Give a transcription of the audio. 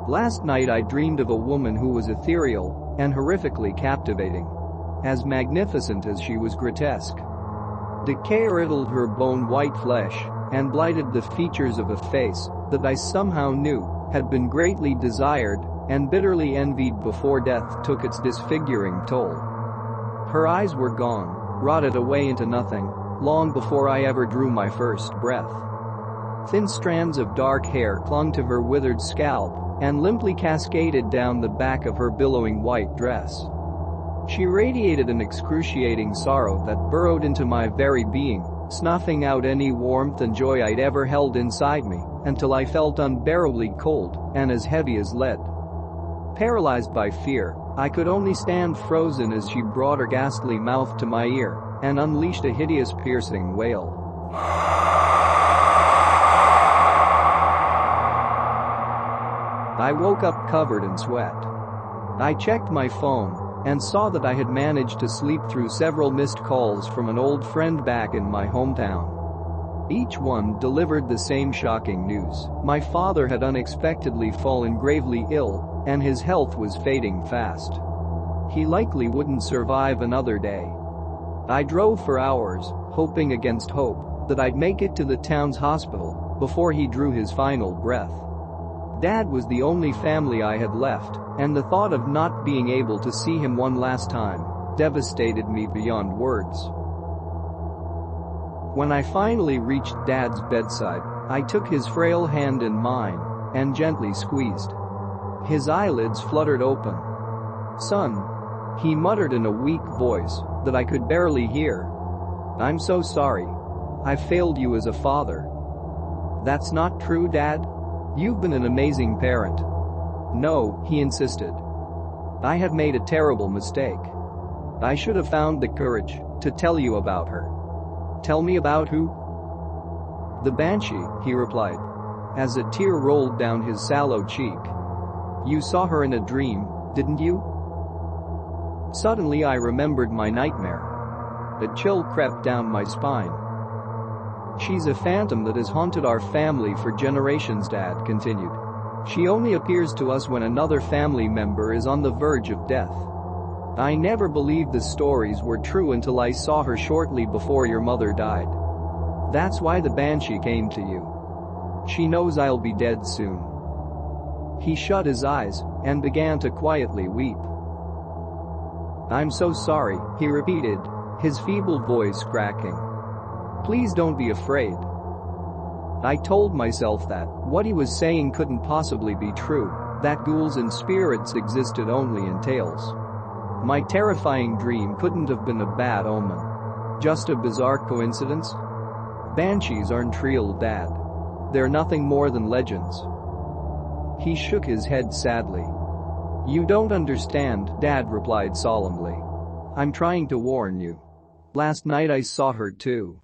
Last night I dreamed of a woman who was ethereal and horrifically captivating. As magnificent as she was grotesque. Decay riddled her bone-white flesh and blighted the features of a face that I somehow knew had been greatly desired and bitterly envied before death took its disfiguring toll. Her eyes were gone, rotted away into nothing, long before I ever drew my first breath. Thin strands of dark hair clung to her withered scalp and limply cascaded down the back of her billowing white dress. She radiated an excruciating sorrow that burrowed into my very being, snuffing out any warmth and joy I'd ever held inside me until I felt unbearably cold and as heavy as lead. Paralyzed by fear, I could only stand frozen as she brought her ghastly mouth to my ear and unleashed a hideous piercing wail. I woke up covered in sweat. I checked my phone and saw that I had managed to sleep through several missed calls from an old friend back in my hometown. Each one delivered the same shocking news. My father had unexpectedly fallen gravely ill, and his health was fading fast. He likely wouldn't survive another day. I drove for hours, hoping against hope that I'd make it to the town's hospital before he drew his final breath. Dad was the only family I had left, and the thought of not being able to see him one last time devastated me beyond words. When I finally reached Dad's bedside, I took his frail hand in mine and gently squeezed. His eyelids fluttered open. "Son," he muttered in a weak voice that I could barely hear. "I'm so sorry. I failed you as a father." "That's not true, Dad. You've been an amazing parent." "No," he insisted. "I have made a terrible mistake. I should have found the courage to tell you about her." "Tell me about who?" "The Banshee," he replied, as a tear rolled down his sallow cheek. "You saw her in a dream, didn't you?" Suddenly I remembered my nightmare. A chill crept down my spine. "She's a phantom that has haunted our family for generations," Dad continued. "She only appears to us when another family member is on the verge of death. I never believed the stories were true until I saw her shortly before your mother died. That's why the Banshee came to you. She knows I'll be dead soon." He shut his eyes and began to quietly weep. "I'm so sorry," he repeated, his feeble voice cracking. "Please don't be afraid." I told myself that what he was saying couldn't possibly be true, that ghouls and spirits existed only in tales. My terrifying dream couldn't have been a bad omen. Just a bizarre coincidence? Banshees aren't real, Dad. They're nothing more than legends. He shook his head sadly. "You don't understand," Dad replied solemnly. "I'm trying to warn you. Last night I saw her too."